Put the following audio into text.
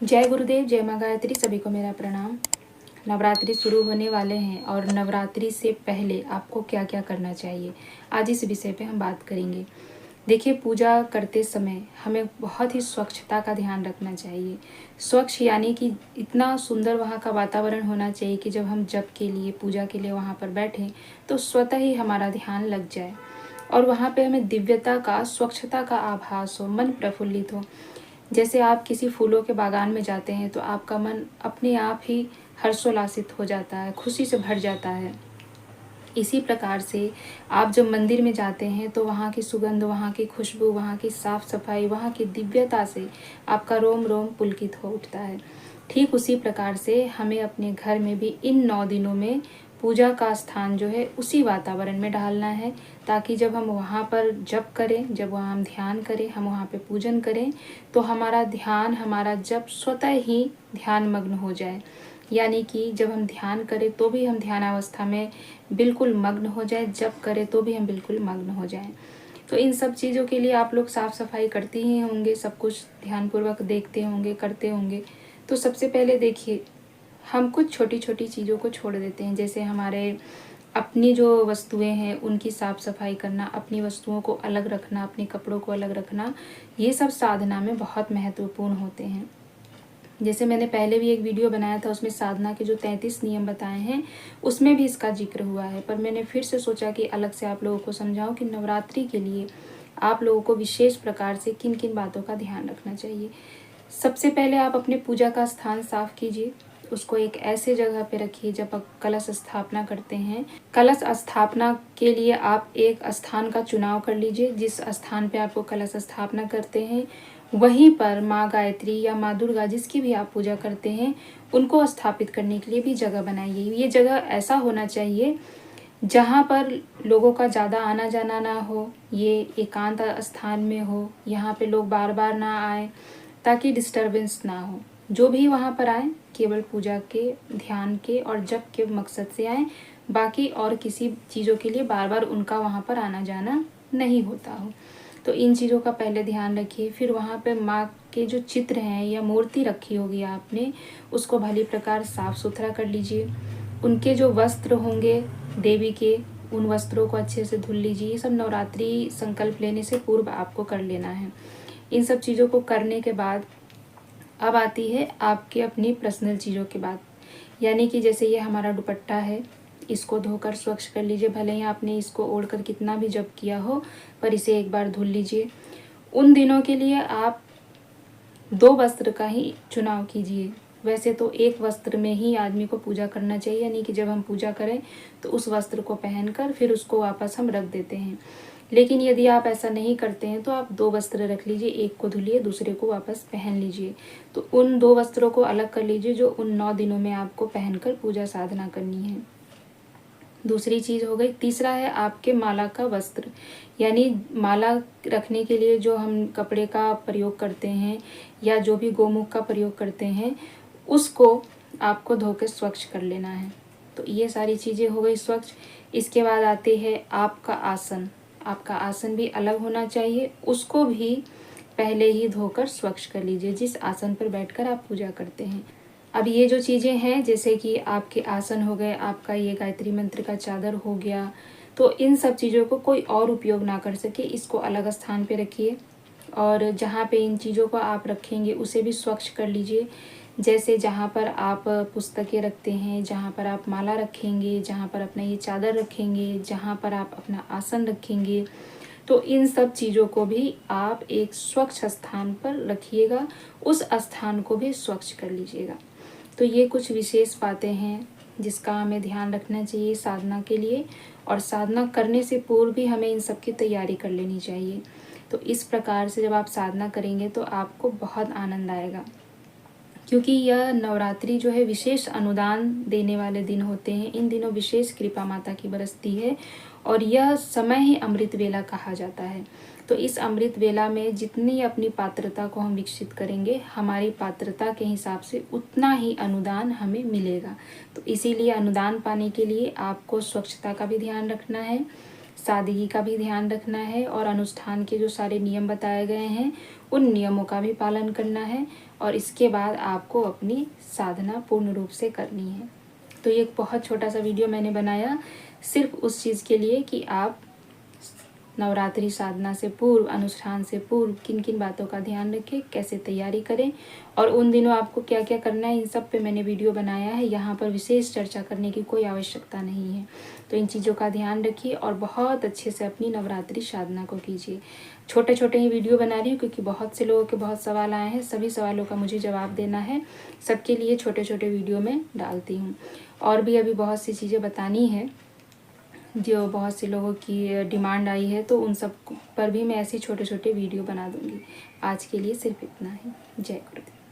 जय गुरुदेव, जय माँ गायत्री। सभी को मेरा प्रणाम। नवरात्रि शुरू होने वाले हैं और नवरात्रि से पहले आपको क्या क्या करना चाहिए, आज इस विषय पे हम बात करेंगे। देखिए, पूजा करते समय हमें बहुत ही स्वच्छता का ध्यान रखना चाहिए। स्वच्छ यानी कि इतना सुंदर वहाँ का वातावरण होना चाहिए कि जब हम जप के लिए, पूजा के लिए वहाँ पर बैठें तो स्वतः ही हमारा ध्यान लग जाए और वहाँ पे हमें दिव्यता का, स्वच्छता का आभास हो, मन प्रफुल्लित हो। जैसे आप किसी फूलों के बागान में जाते हैं तो आपका मन अपने आप ही हर्षोल्लासित हो जाता है, खुशी से भर जाता है। इसी प्रकार से आप जब मंदिर में जाते हैं तो वहाँ की सुगंध, वहाँ की खुशबू, वहाँ की साफ सफाई, वहाँ की दिव्यता से आपका रोम रोम पुलकित हो उठता है। ठीक उसी प्रकार से हमें अपने घर में भी इन 9 दिनों में पूजा का स्थान जो है उसी वातावरण में डालना है, ताकि जब हम वहाँ पर जप करें, जब वहाँ हम ध्यान करें, हम वहाँ पे पूजन करें तो हमारा ध्यान, हमारा जप स्वतः ही ध्यान मग्न हो जाए। यानी कि जब हम ध्यान करें तो भी हम ध्यानावस्था में बिल्कुल मग्न हो जाए, जप करें तो भी हम बिल्कुल मग्न हो जाएं। तो इन सब चीज़ों के लिए आप लोग साफ सफाई करते ही होंगे, सब कुछ ध्यानपूर्वक देखते होंगे, करते होंगे। तो सबसे पहले देखिए, हम कुछ छोटी छोटी चीज़ों को छोड़ देते हैं। जैसे हमारे अपनी जो वस्तुएं हैं उनकी साफ सफाई करना, अपनी वस्तुओं को अलग रखना, अपने कपड़ों को अलग रखना, ये सब साधना में बहुत महत्वपूर्ण होते हैं। जैसे मैंने पहले भी एक वीडियो बनाया था, उसमें साधना के जो 33 नियम बताए हैं उसमें भी इसका जिक्र हुआ है, पर मैंने फिर से सोचा कि अलग से आप लोगों को समझाऊं कि नवरात्रि के लिए आप लोगों को विशेष प्रकार से किन किन बातों का ध्यान रखना चाहिए। सबसे पहले आप अपने पूजा का स्थान साफ कीजिए। उसको एक ऐसे जगह पे रखिए जब आप कलश स्थापना करते हैं। कलश स्थापना के लिए आप एक स्थान का चुनाव कर लीजिए। जिस स्थान पे आपको कलश स्थापना करते हैं वहीं पर माँ गायत्री या माँ दुर्गा, जिसकी भी आप पूजा करते हैं, उनको स्थापित करने के लिए भी जगह बनाइए। ये जगह ऐसा होना चाहिए जहाँ पर लोगों का ज़्यादा आना जाना ना हो, ये एकांत स्थान में हो, यहाँ पे लोग बार बार ना आए ताकि डिस्टरबेंस ना हो। जो भी वहाँ पर आए केवल पूजा के, ध्यान के और जप के मकसद से आए, बाकी और किसी चीज़ों के लिए बार बार उनका वहाँ पर आना जाना नहीं होता हो। तो इन चीज़ों का पहले ध्यान रखिए। फिर वहाँ पे माँ के जो चित्र हैं या मूर्ति रखी होगी आपने, उसको भली प्रकार साफ सुथरा कर लीजिए। उनके जो वस्त्र होंगे देवी के, उन वस्त्रों को अच्छे से धुल लीजिए। ये सब नवरात्रि संकल्प लेने से पूर्व आपको कर लेना है। इन सब चीज़ों को करने के बाद अब आती है आपके अपनी पर्सनल चीज़ों की बात। यानी कि जैसे ये हमारा दुपट्टा है, इसको धोकर स्वच्छ कर लीजिए। भले ही आपने इसको ओढ़कर कितना भी जप किया हो, पर इसे एक बार धुल लीजिए। उन दिनों के लिए आप 2 वस्त्र का ही चुनाव कीजिए। वैसे तो एक वस्त्र में ही आदमी को पूजा करना चाहिए, यानी कि जब हम पूजा करें तो उस वस्त्र को पहनकर फिर उसको वापस हम रख देते हैं। लेकिन यदि आप ऐसा नहीं करते हैं तो आप 2 वस्त्र रख लीजिए, एक को धुलिए, दूसरे को वापस पहन लीजिए। तो उन 2 वस्त्रों को अलग कर लीजिए जो उन 9 दिनों में आपको पहनकर पूजा साधना करनी है। दूसरी चीज़ हो गई। तीसरा है आपके माला का वस्त्र, यानी माला रखने के लिए जो हम कपड़े का प्रयोग करते हैं या जो भी गोमुख का प्रयोग करते हैं, उसको आपको धो के स्वच्छ कर लेना है। तो ये सारी चीज़ें हो गई स्वच्छ। इसके बाद आते हैं आपका आसन। आपका आसन भी अलग होना चाहिए, उसको भी पहले ही धोकर स्वच्छ कर लीजिए, जिस आसन पर बैठकर आप पूजा करते हैं। अब ये जो चीज़ें हैं, जैसे कि आपके आसन हो गए, आपका ये गायत्री मंत्र का चादर हो गया, तो इन सब चीज़ों को कोई और उपयोग ना कर सके, इसको अलग स्थान पे रखिए। और जहाँ पे इन चीज़ों को आप रखेंगे उसे भी स्वच्छ कर लीजिए। जैसे जहाँ पर आप पुस्तकें रखते हैं, जहाँ पर आप माला रखेंगे, जहाँ पर अपना ये चादर रखेंगे, जहाँ पर आप अपना आसन रखेंगे, तो इन सब चीज़ों को भी आप एक स्वच्छ स्थान पर रखिएगा। उस स्थान को भी स्वच्छ कर लीजिएगा। तो ये कुछ विशेष बातें हैं जिसका हमें ध्यान रखना चाहिए साधना के लिए, और साधना करने से पूर्व भी हमें इन सब की तैयारी कर लेनी चाहिए। तो इस प्रकार से जब आप साधना करेंगे तो आपको बहुत आनंद आएगा, क्योंकि यह नवरात्रि जो है विशेष अनुदान देने वाले दिन होते हैं। इन दिनों विशेष कृपा माता की बरसती है और यह समय ही अमृत वेला कहा जाता है। तो इस अमृत वेला में जितनी अपनी पात्रता को हम विकसित करेंगे, हमारी पात्रता के हिसाब से उतना ही अनुदान हमें मिलेगा। तो इसीलिए अनुदान पाने के लिए आपको स्वच्छता का भी ध्यान रखना है, सादगी का भी ध्यान रखना है और अनुष्ठान के जो सारे नियम बताए गए हैं उन नियमों का भी पालन करना है और इसके बाद आपको अपनी साधना पूर्ण रूप से करनी है। तो ये एक बहुत छोटा सा वीडियो मैंने बनाया सिर्फ उस चीज़ के लिए कि आप नवरात्रि साधना से पूर्व, अनुष्ठान से पूर्व किन किन बातों का ध्यान रखें, कैसे तैयारी करें और उन दिनों आपको क्या क्या करना है, इन सब पे मैंने वीडियो बनाया है। यहाँ पर विशेष चर्चा करने की कोई आवश्यकता नहीं है। तो इन चीज़ों का ध्यान रखिए और बहुत अच्छे से अपनी नवरात्रि साधना को कीजिए। छोटे छोटे ही वीडियो बना रही हूँ क्योंकि बहुत से लोगों के बहुत सवाल आए हैं, सभी सवालों का मुझे जवाब देना है, सबके लिए छोटे छोटे वीडियो में डालती हूँ। और भी अभी बहुत सी चीज़ें बतानी है जो बहुत से लोगों की डिमांड आई है, तो उन सब पर भी मैं ऐसे छोटे छोटे वीडियो बना दूँगी। आज के लिए सिर्फ इतना ही। जय गुरुदेव।